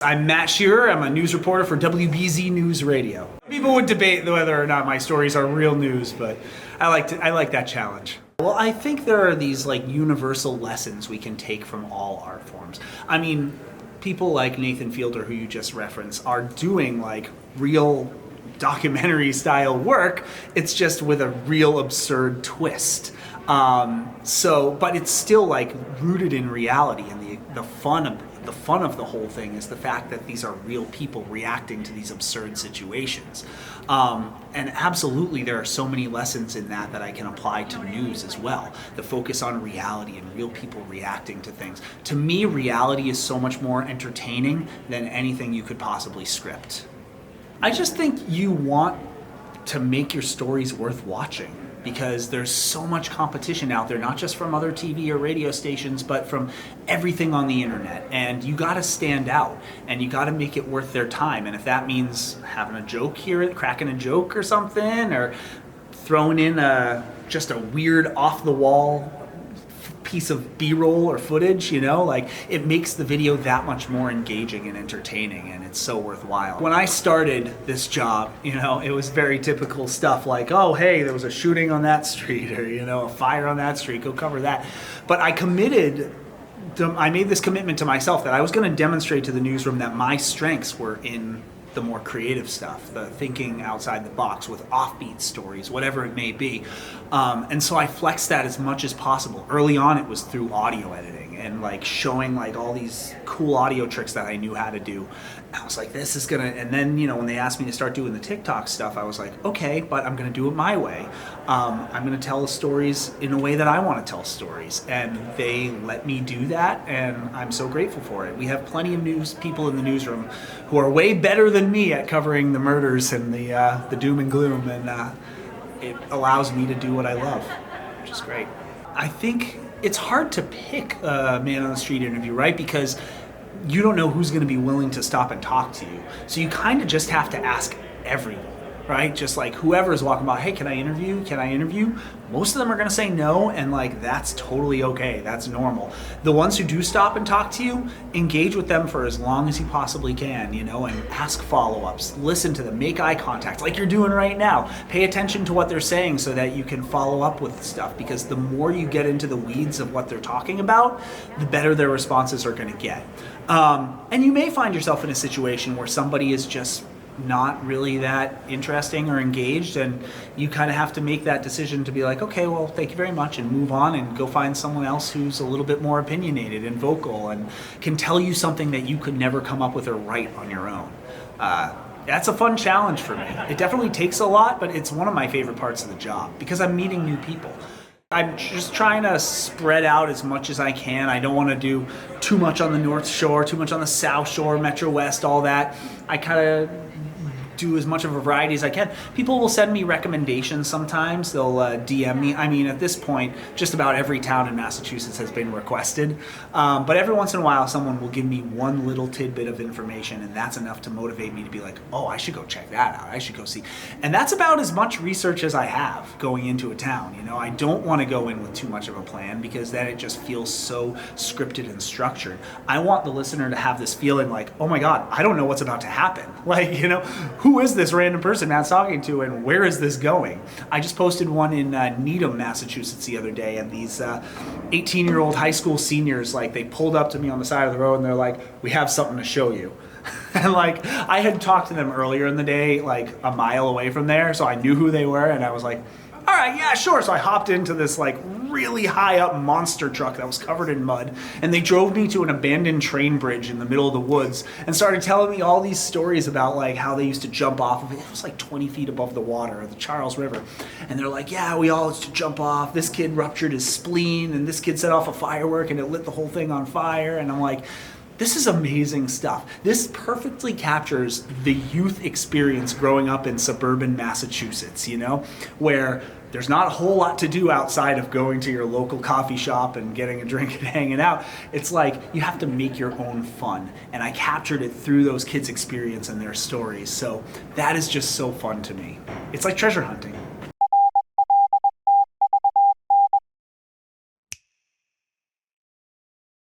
I'm Matt Shearer. I'm a news reporter for WBZ NewsRadio. People would debate whether or not my stories are real news, but I like that challenge. Well, I think there are these universal lessons we can take from all art forms. I mean, people like Nathan Fielder, who you just referenced, are doing real documentary style work. It's just with a real absurd twist. But it's still rooted in reality, and the fun of the whole thing is the fact that these are real people reacting to these absurd situations. And absolutely, there are so many lessons in that I can apply to news as well. The focus on reality and real people reacting to things. To me, reality is so much more entertaining than anything you could possibly script. I just think you want to make your stories worth watching, because there's so much competition out there, not just from other TV or radio stations, but from everything on the internet. And you gotta stand out, and you gotta make it worth their time. And if that means having a joke here, cracking a joke or something, or throwing in just a weird off-the-wall piece of B-roll or footage, it makes the video that much more engaging and entertaining, and it's so worthwhile. When I started this job, it was very typical stuff oh, hey, there was a shooting on that street, or a fire on that street, go cover that. But I made this commitment to myself that I was going to demonstrate to the newsroom that my strengths were in the more creative stuff, the thinking outside the box with offbeat stories, whatever it may be. And so I flexed that as much as possible. Early on, it was through audio editing and showing all these cool audio tricks that I knew how to do. I was like, this is gonna, and then, when they asked me to start doing the TikTok stuff, I was like, okay, but I'm gonna do it my way. I'm gonna tell the stories in a way that I wanna tell stories. And they let me do that, and I'm so grateful for it. We have plenty of news people in the newsroom who are way better than me at covering the murders and the doom and gloom, and it allows me to do what I love, which is great. I think it's hard to pick a man on the street interview, right? Because you don't know who's going to be willing to stop and talk to you. So you kind of just have to ask everyone, right? Just whoever is walking by, hey, can I interview? Can I interview? Most of them are going to say no, and that's totally okay. That's normal. The ones who do stop and talk to you, engage with them for as long as you possibly can, and ask follow-ups. Listen to them, make eye contact like you're doing right now. Pay attention to what they're saying so that you can follow up with stuff, because the more you get into the weeds of what they're talking about, the better their responses are going to get. And you may find yourself in a situation where somebody is just not really that interesting or engaged, and you kind of have to make that decision to be okay, well, thank you very much, and move on and go find someone else who's a little bit more opinionated and vocal and can tell you something that you could never come up with or write on your own. That's a fun challenge for me. It definitely takes a lot, but it's one of my favorite parts of the job because I'm meeting new people. I'm just trying to spread out as much as I can. I don't want to do too much on the North Shore, too much on the South Shore, Metro West, all that. I kind of do as much of a variety as I can. People will send me recommendations sometimes. They'll DM me. I mean, at this point, just about every town in Massachusetts has been requested. But every once in a while, someone will give me one little tidbit of information, and that's enough to motivate me to be oh, I should go check that out. I should go see. And that's about as much research as I have going into a town. I don't want to go in with too much of a plan, because then it just feels so scripted and structured. I want the listener to have this feeling oh my God, I don't know what's about to happen. Who is this random person Matt's talking to, and where is this going? I just posted one in Needham, Massachusetts the other day, and these 18-year-old high school seniors, they pulled up to me on the side of the road, and they're we have something to show you. And I had talked to them earlier in the day, a mile away from there, so I knew who they were, and I was all right, yeah, sure. So I hopped into this really high up monster truck that was covered in mud, and they drove me to an abandoned train bridge in the middle of the woods and started telling me all these stories about how they used to jump off of it. It was 20 feet above the water, the Charles River. And they're yeah, we all used to jump off. This kid ruptured his spleen, and this kid set off a firework, and it lit the whole thing on fire. And I'm this is amazing stuff. This perfectly captures the youth experience growing up in suburban Massachusetts, where there's not a whole lot to do outside of going to your local coffee shop and getting a drink and hanging out. It's you have to make your own fun. And I captured it through those kids' experience and their stories. So that is just so fun to me. It's like treasure hunting.